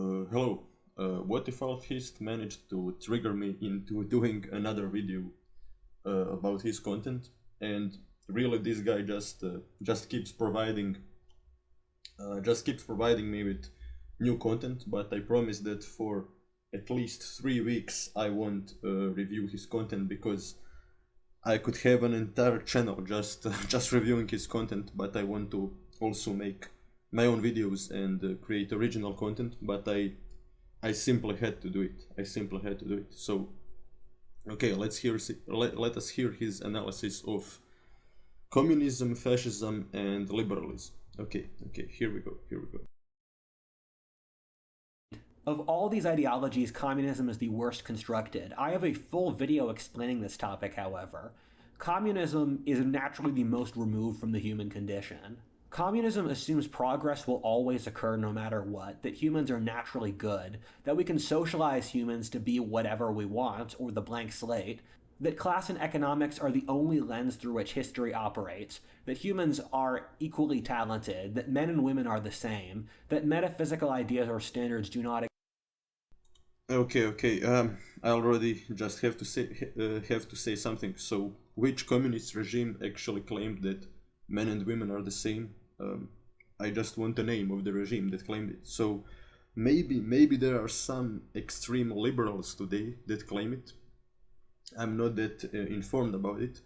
Hello. Whatifalthist managed to trigger me into doing another video about his content, and really this guy just keeps providing me with new content. But I promise that for at least 3 weeks I won't review his content, because I could have an entire channel just just reviewing his content. But I want to also make my own videos and create original content. But I simply had to do it. I simply had to do it. So okay, let us hear his analysis of communism, fascism, and liberalism. Okay, here we go. Of all these ideologies, communism is the worst constructed. I have a full video explaining this topic, however. Communism is naturally the most removed from the human condition. Communism assumes progress will always occur no matter what, that humans are naturally good, that we can socialize humans to be whatever we want, or the blank slate, that class and economics are the only lens through which history operates, that humans are equally talented, that men and women are the same, that metaphysical ideas or standards do not Okay. I already just have to say something. So, which communist regime actually claimed that men and women are the same? I just want the name of the regime that claimed it. So, maybe there are some extreme liberals today that claim it. I'm not that informed about it,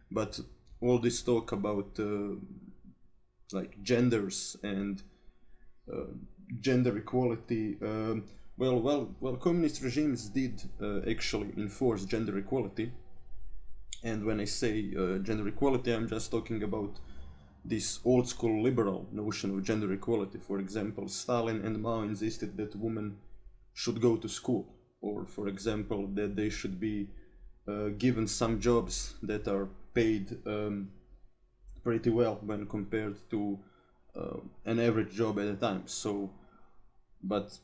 but all this talk about like genders and uh, gender equality. Communist regimes did actually enforce gender equality, and when I say gender equality, I'm just talking about this old school liberal notion of gender equality. For example, Stalin and Mao insisted that women should go to school, or for example, that they should be given some jobs that are paid pretty well when compared to an average job at a time. So, but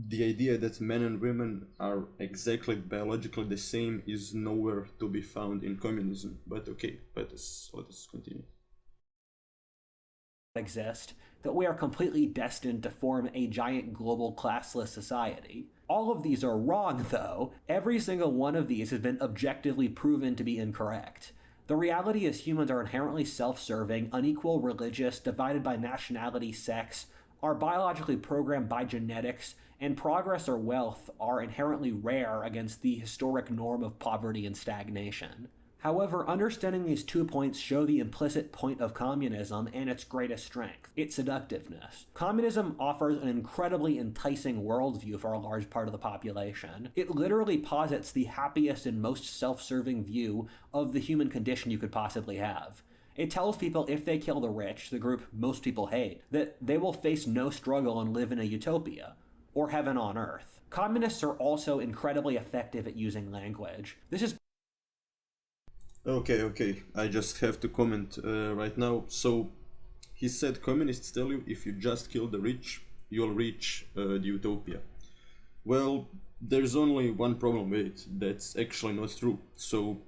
the idea that men and women are exactly biologically the same is nowhere to be found in communism. But okay, let us continue. exist, that we are completely destined to form a giant global classless society. All of these are wrong, though. Every single one of these has been objectively proven to be incorrect. The reality is humans are inherently self-serving, unequal, religious, divided by nationality, sex, are biologically programmed by genetics, and progress or wealth are inherently rare against the historic norm of poverty and stagnation. However, understanding these 2 points show the implicit point of communism and its greatest strength, its seductiveness. Communism offers an incredibly enticing worldview for a large part of the population. It literally posits the happiest and most self-serving view of the human condition you could possibly have. It tells people if they kill the rich, the group most people hate, that they will face no struggle and live in a utopia, or heaven on earth. Communists are also incredibly effective at using language. This is Okay. I just have to comment right now. So, he said communists tell you if you just kill the rich, you'll reach the utopia. Well, there's only one problem with it. That's actually not true. So,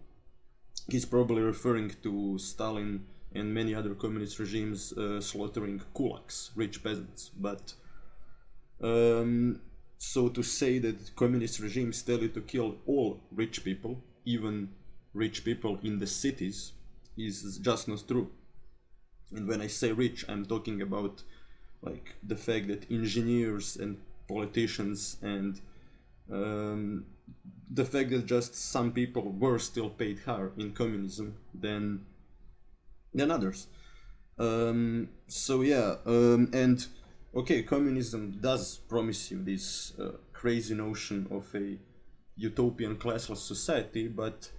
he's probably referring to Stalin and many other communist regimes slaughtering kulaks, rich peasants. But so to say that communist regimes tell you to kill all rich people, even rich people in the cities, is just not true. And when I say rich, I'm talking about like the fact that engineers and politicians and the fact that just some people were still paid higher in communism than others. So yeah, and okay, communism does promise you this crazy notion of a utopian classless society, but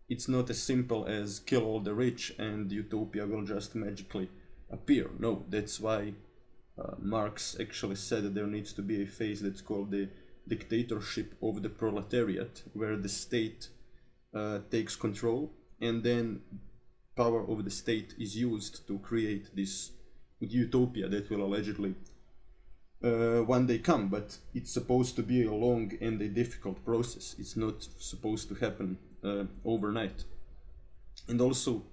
it's not as simple as kill all the rich and utopia will just magically appear. No, that's why Marx actually said that there needs to be a phase that's called the dictatorship of the proletariat, where the state takes control, and then power of the state is used to create this utopia that will allegedly one day come. But it's supposed to be a long and a difficult process. It's not supposed to happen overnight. And also,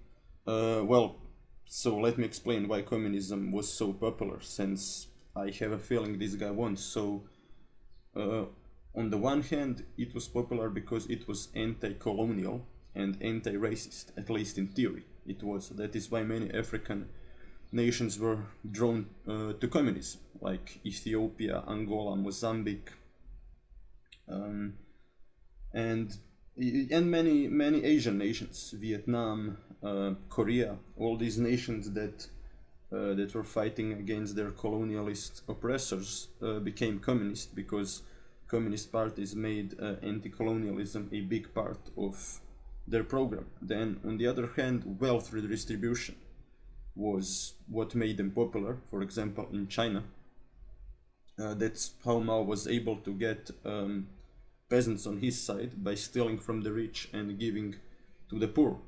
so let me explain why communism was so popular, since I have a feeling this guy won't. So Uh, on the one hand, it was popular because it was anti-colonial and anti-racist, at least in theory. It was. That is why many African nations were drawn to communism, like Ethiopia, Angola, Mozambique, um, and many Asian nations, Vietnam, Korea, all these nations that were fighting against their colonialist oppressors became communist because communist parties made anti-colonialism a big part of their program. Then, on the other hand, wealth redistribution was what made them popular. For example, in China, that's how Mao was able to get peasants on his side by stealing from the rich and giving to the poor.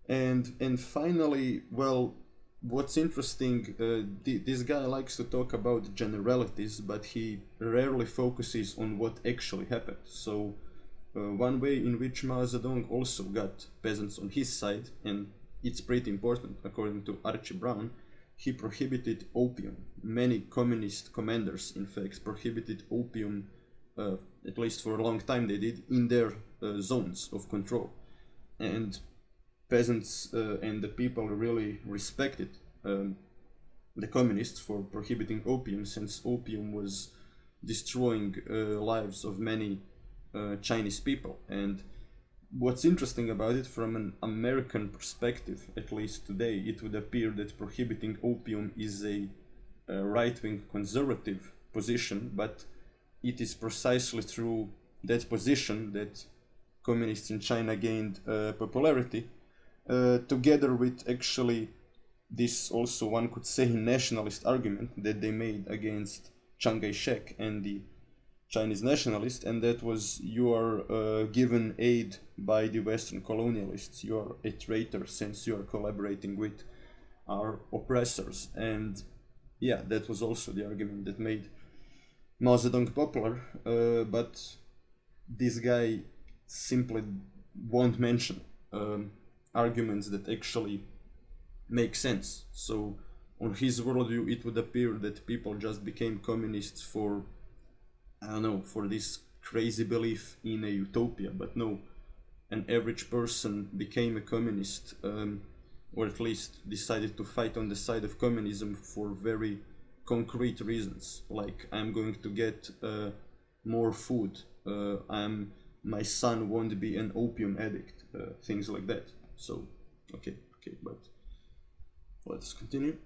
And finally, well, what's interesting, this guy likes to talk about generalities, but he rarely focuses on what actually happened. So one way in which Mao Zedong also got peasants on his side, and it's pretty important according to Archie Brown, he prohibited opium. Many communist commanders, in fact, prohibited opium, at least for a long time they did, in their zones of control. And peasants and the people really respected the communists for prohibiting opium, since opium was destroying lives of many Chinese people. And what's interesting about it, from an American perspective, at least today, it would appear that prohibiting opium is a right-wing conservative position, but it is precisely through that position that communists in China gained popularity, together with actually this, also one could say, nationalist argument that they made against Chiang Kai-shek and the Chinese nationalists, and that was, you are given aid by the Western colonialists, you are a traitor since you are collaborating with our oppressors. And yeah, that was also the argument that made Mao Zedong popular, but this guy simply won't mention arguments that actually make sense. So on his worldview, it would appear that people just became communists for, I don't know, for this crazy belief in a utopia. But no, an average person became a communist, or at least decided to fight on the side of communism for very concrete reasons, like I'm going to get more food, my son won't be an opium addict, things like that. So okay, but let's continue.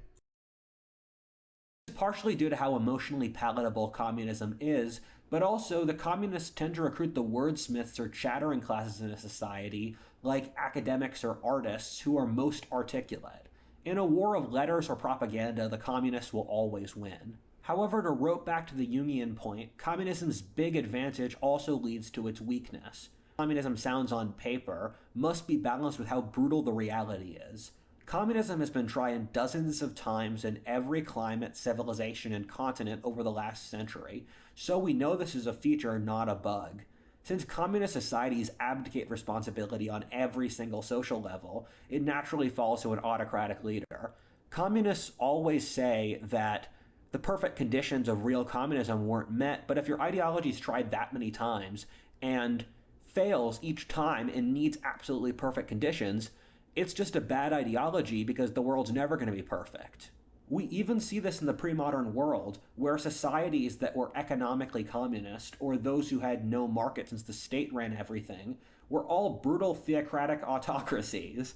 It's partially due to how emotionally palatable communism is, but also the communists tend to recruit the wordsmiths or chattering classes in a society, like academics or artists, who are most articulate. In a war of letters or propaganda, the communists will always win. However, to rope back to the Jungian point, communism's big advantage also leads to its weakness. Communism sounds on paper, must be balanced with how brutal the reality is. Communism has been tried dozens of times in every climate, civilization, and continent over the last century, so we know this is a feature, not a bug. Since communist societies abdicate responsibility on every single social level, it naturally falls to an autocratic leader. Communists always say that the perfect conditions of real communism weren't met, but if your ideology's tried that many times and fails each time and needs absolutely perfect conditions, it's just a bad ideology because the world's never going to be perfect. We even see this in the pre-modern world, where societies that were economically communist, or those who had no market since the state ran everything, were all brutal theocratic autocracies.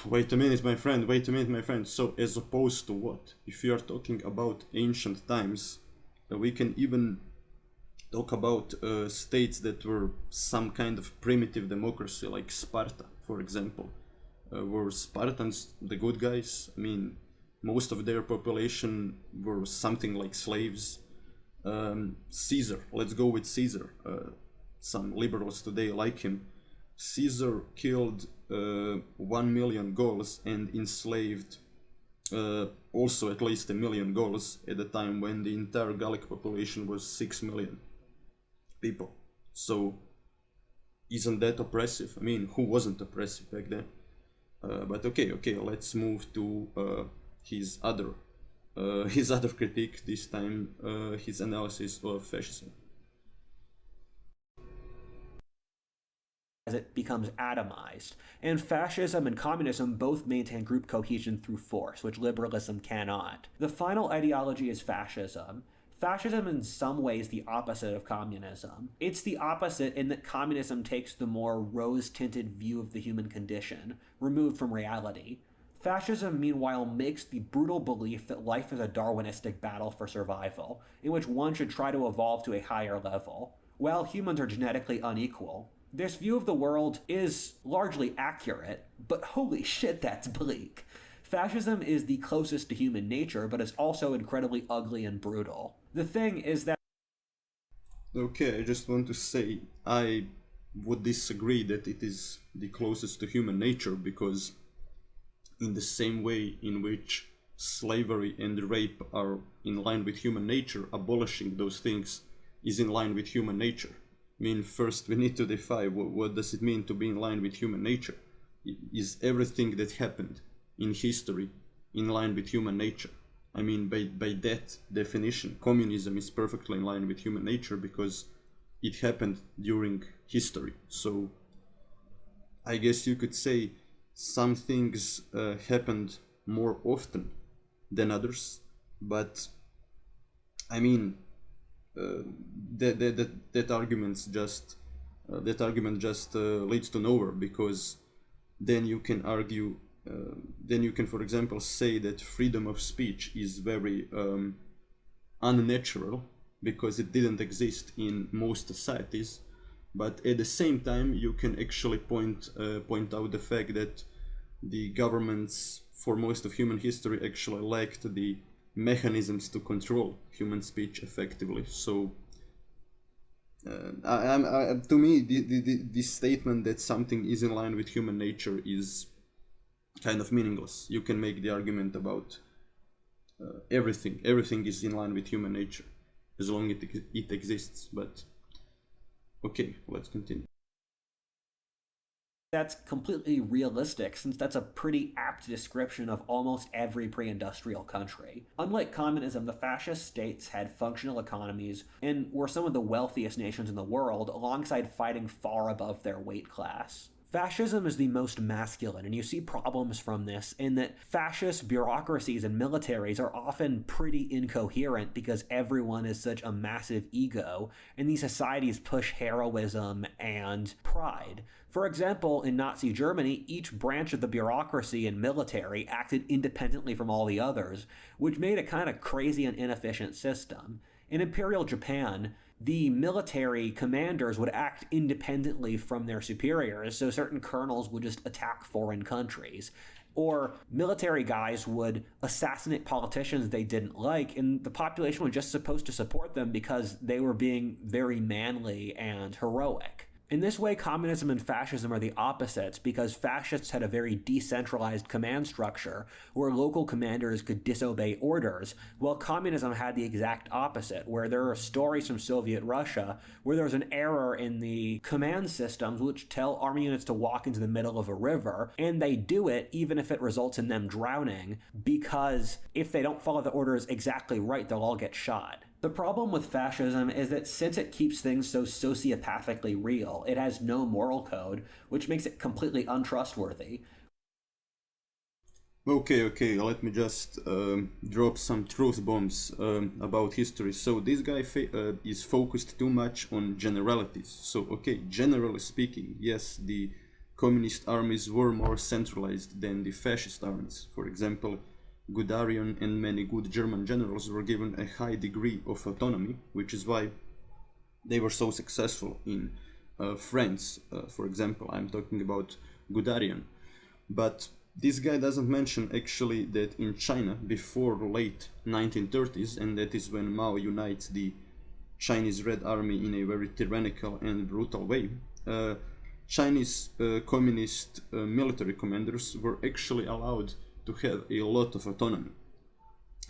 Wait a minute, my friend. So, as opposed to what? If you are talking about ancient times, we can even talk about states that were some kind of primitive democracy, like Sparta, for example. Were Spartans the good guys? I mean, most of their population were something like slaves. Caesar, let's go with Caesar. Some liberals today like him. Caesar killed 1 million Gauls and enslaved also at least 1 million Gauls at the time when the entire Gallic population was 6 million people. So isn't that oppressive? I mean, who wasn't oppressive back then? But okay, let's move to his other his other critique, this time his analysis of fascism. As it becomes atomized. And fascism and communism both maintain group cohesion through force, which liberalism cannot. The final ideology is fascism. Fascism is in some ways the opposite of communism. It's the opposite in that communism takes the more rose-tinted view of the human condition, removed from reality. Fascism, meanwhile, makes the brutal belief that life is a Darwinistic battle for survival, in which one should try to evolve to a higher level. While humans are genetically unequal, this view of the world is largely accurate, but holy shit, that's bleak. Fascism is the closest to human nature, but it's also incredibly ugly and brutal. The thing is that... Okay, I just want to say I would disagree that it is the closest to human nature, because in the same way in which slavery and rape are in line with human nature, abolishing those things is in line with human nature. I mean, first we need to define what does it mean to be in line with human nature. Is everything that happened in history in line with human nature? I mean, by that definition, communism is perfectly in line with human nature because it happened during history. So I guess you could say some things happened more often than others, but I mean, that argument just leads to nowhere, because then you can argue, then you can, for example, say that freedom of speech is very unnatural because it didn't exist in most societies, but at the same time you can actually point out the fact that the governments for most of human history actually lacked the mechanisms to control human speech effectively. So to me, this statement that something is in line with human nature is kind of meaningless. You can make the argument about everything is in line with human nature as long as it exists. But okay, let's continue. That's completely realistic, since that's a pretty apt description of almost every pre-industrial country. Unlike communism, the fascist states had functional economies and were some of the wealthiest nations in the world, alongside fighting far above their weight class. Fascism is the most masculine, and you see problems from this in that fascist bureaucracies and militaries are often pretty incoherent because everyone is such a massive ego, and these societies push heroism and pride. For example, in Nazi Germany, each branch of the bureaucracy and military acted independently from all the others, which made a kind of crazy and inefficient system. In Imperial Japan, the military commanders would act independently from their superiors, so certain colonels would just attack foreign countries. Or military guys would assassinate politicians they didn't like, and the population was just supposed to support them because they were being very manly and heroic. In this way, communism and fascism are the opposites, because fascists had a very decentralized command structure where local commanders could disobey orders, while communism had the exact opposite, where there are stories from Soviet Russia where there was an error in the command systems which tell army units to walk into the middle of a river, and they do it even if it results in them drowning, because if they don't follow the orders exactly right, they'll all get shot. The problem with fascism is that since it keeps things so sociopathically real, it has no moral code, which makes it completely untrustworthy. Okay, let me just drop some truth bombs about history. So this guy is focused too much on generalities. So okay, generally speaking, yes, the communist armies were more centralized than the fascist armies. For example, Guderian and many good German generals were given a high degree of autonomy, which is why they were so successful in France. For example, I'm talking about Guderian. But this guy doesn't mention actually that in China, before late 1930s, and that is when Mao unites the Chinese Red Army in a very tyrannical and brutal way, Chinese communist military commanders were actually allowed to have a lot of autonomy.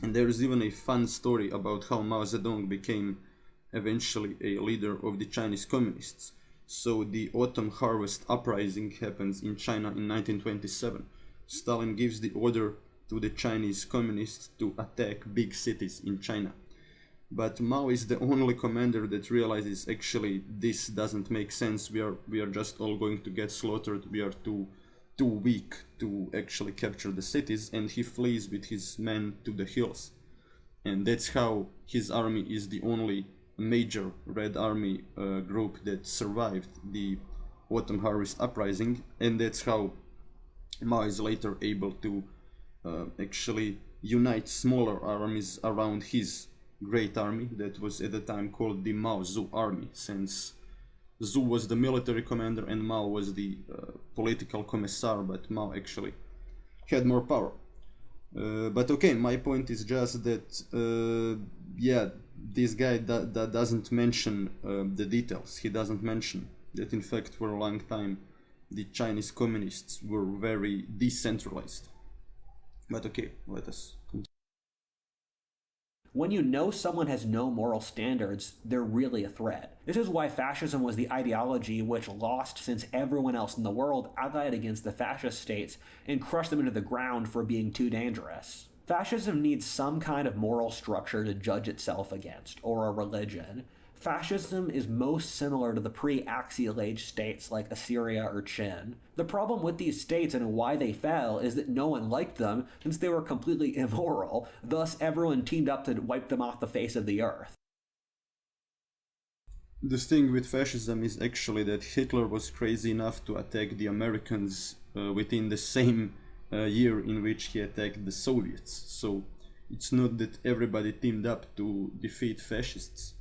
And there is even a fun story about how Mao Zedong became eventually a leader of the Chinese communists. So the autumn harvest uprising happens in China in 1927. Stalin gives the order to the Chinese communists to attack big cities in China. But Mao is the only commander that realizes actually this doesn't make sense. We are just all going to get slaughtered. We are too weak to actually capture the cities, and he flees with his men to the hills. And that's how his army is the only major Red Army group that survived the Autumn Harvest Uprising, and that's how Mao is later able to actually unite smaller armies around his great army that was at the time called the Mao Zhu army, since Zhu was the military commander and Mao was the political commissar, but Mao actually had more power. But okay, my point is just that yeah, this guy doesn't mention the details. He doesn't mention that in fact for a long time the Chinese communists were very decentralized. But okay, let us continue. When you know someone has no moral standards, they're really a threat. This is why fascism was the ideology which lost since everyone else in the world allied against the fascist states and crushed them into the ground for being too dangerous. Fascism needs some kind of moral structure to judge itself against, or a religion. Fascism is most similar to the pre-Axial Age states like Assyria or Qin. The problem with these states and why they fell is that no one liked them since they were completely immoral, thus everyone teamed up to wipe them off the face of the earth. The thing with fascism is actually that Hitler was crazy enough to attack the Americans within the same year in which he attacked the Soviets. So it's not that everybody teamed up to defeat fascists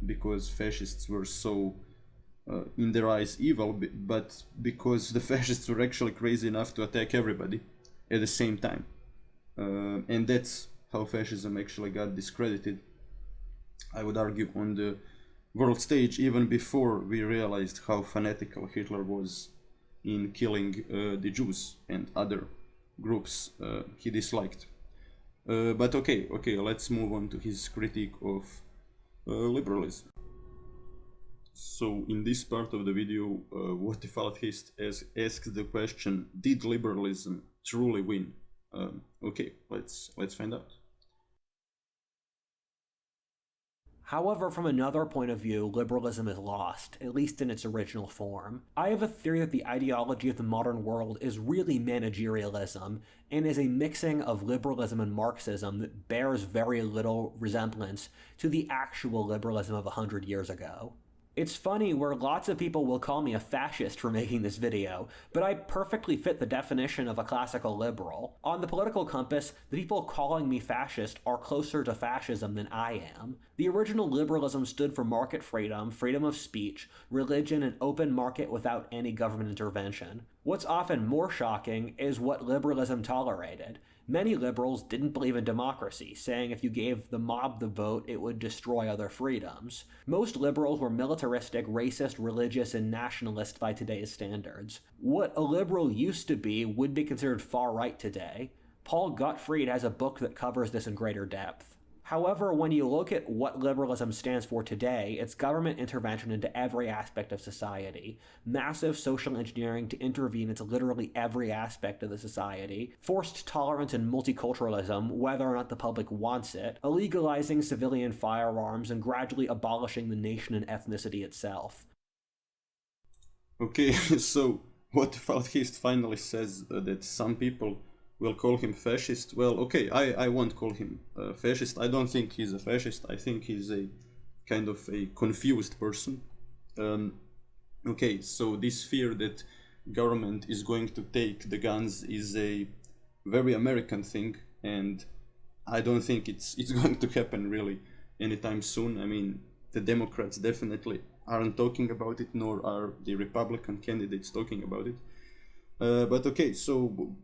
because fascists were so in their eyes evil, but because the fascists were actually crazy enough to attack everybody at the same time. And that's how fascism actually got discredited, I would argue, on the world stage, even before we realized how fanatical Hitler was in killing the Jews and other groups he disliked. But okay, let's move on to his critique of liberalism. So in this part of the video, Whatifalthist asks the question: did liberalism truly win? Okay, let's find out. However, from another point of view, liberalism is lost, at least in its original form. I have a theory that the ideology of the modern world is really managerialism, and is a mixing of liberalism and Marxism that bears very little resemblance to the actual liberalism of 100 years ago. It's funny where lots of people will call me a fascist for making this video, but I perfectly fit the definition of a classical liberal. On the political compass, the people calling me fascist are closer to fascism than I am. The original liberalism stood for market freedom, freedom of speech, religion, and open market without any government intervention. What's often more shocking is what liberalism tolerated. Many liberals didn't believe in democracy, saying if you gave the mob the vote, it would destroy other freedoms. Most liberals were militaristic, racist, religious, and nationalist by today's standards. What a liberal used to be would be considered far-right today. Paul Gottfried has a book that covers this in greater depth. However, when you look at what liberalism stands for today, it's government intervention into every aspect of society, massive social engineering to intervene into literally every aspect of the society, forced tolerance and multiculturalism, whether or not the public wants it, illegalizing civilian firearms, and gradually abolishing the nation and ethnicity itself. Okay, so Whatifalthist finally says that some people will call him fascist. Well, okay, I won't call him fascist. I don't think he's a fascist. I think he's a kind of a confused person. Okay, so this fear that government is going to take the guns is a very American thing, and I don't think it's going to happen really anytime soon. I mean, the Democrats definitely aren't talking about it, nor are the Republican candidates talking about it. But okay, so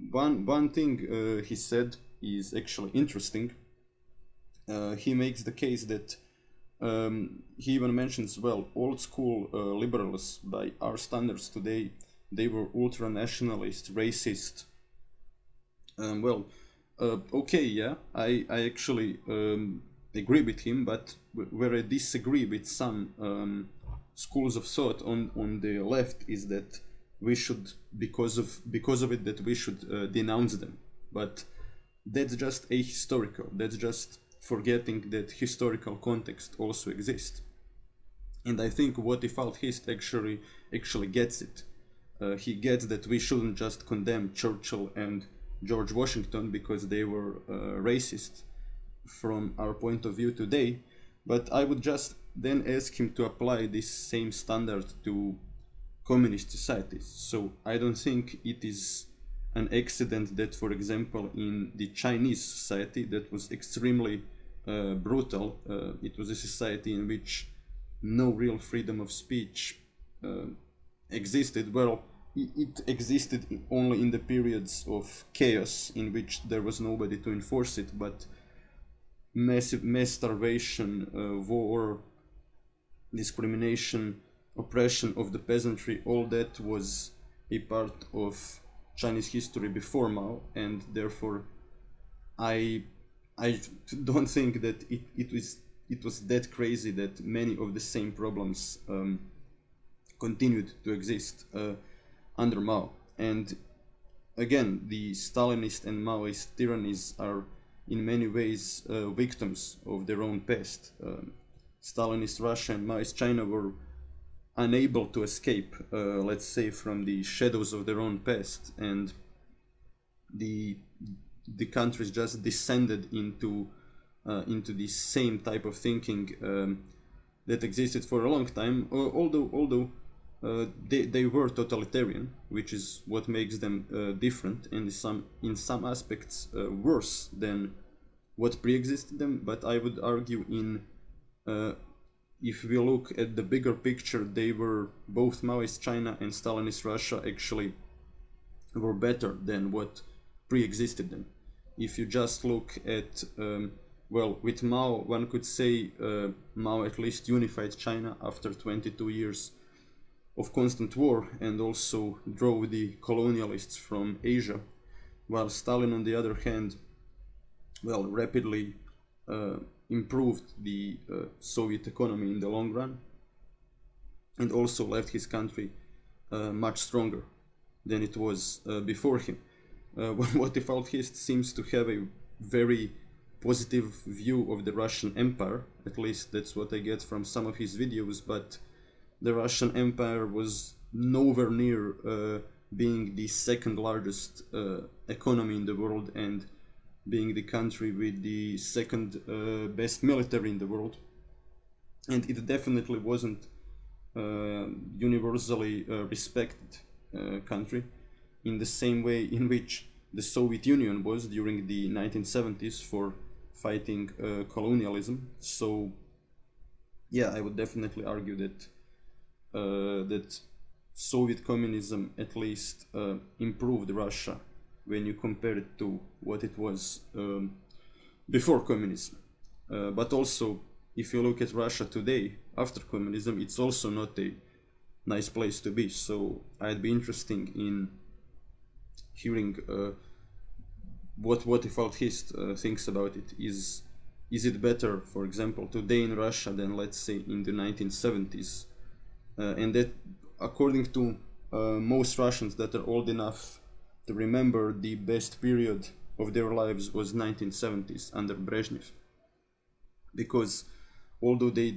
one thing he said is actually interesting. He makes the case that he even mentions, well, old school liberals by our standards today, they were ultra nationalist, racist. Okay, yeah, I actually agree with him, but where I disagree with some schools of thought on the left is that we should, because of it, that we should denounce them. But that's just ahistorical. That's just forgetting that historical context also exists. And I think Whatifalthist actually gets it. He gets that we shouldn't just condemn Churchill and George Washington because they were racist from our point of view today, but I would just then ask him to apply this same standard to communist societies. So I don't think it is an accident that, for example, in the Chinese society that was extremely brutal, it was a society in which no real freedom of speech existed. Well, it existed only in the periods of chaos in which there was nobody to enforce it, but massive mass starvation, war, discrimination, oppression of the peasantry, all that was a part of Chinese history before Mao, and therefore I don't think that it was that crazy that many of the same problems continued to exist under Mao. And again, the Stalinist and Maoist tyrannies are in many ways victims of their own past. Stalinist Russia and Maoist China were unable to escape, let's say, from the shadows of their own past, and the countries just descended into the same type of thinking that existed for a long time. Although they were totalitarian, which is what makes them different, and in some aspects worse than what pre-existed them. But I would argue if we look at the bigger picture, they were, both Maoist China and Stalinist Russia actually were better than what pre-existed them. If you just look at, well, with Mao, one could say Mao at least unified China after 22 years of constant war, and also drove the colonialists from Asia, while Stalin, on the other hand, well, rapidly improved the Soviet economy in the long run, and also left his country much stronger than it was before him. Whatifalthist seems to have a very positive view of the Russian Empire, at least that's what I get from some of his videos, but the Russian Empire was nowhere near being the second largest economy in the world and being the country with the second best military in the world. And it definitely wasn't universally respected country in the same way in which the Soviet Union was during the 1970s for fighting colonialism. So yeah, I would definitely argue that that Soviet communism at least improved Russia when you compare it to what it was before communism. But also, if you look at Russia today, after communism, it's also not a nice place to be. So I'd be interested in hearing what Whatifalthist thinks about it. Is it better, for example, today in Russia than, let's say, in the 1970s? And that, according to most Russians that are old enough to remember, the best period of their lives was 1970s under Brezhnev, because although they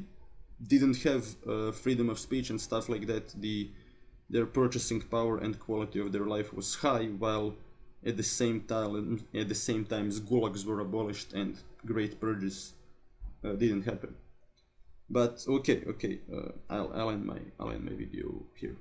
didn't have freedom of speech and stuff like that, their purchasing power and quality of their life was high, while at the same time gulags were abolished and great purges didn't happen. But okay, I'll end my video here.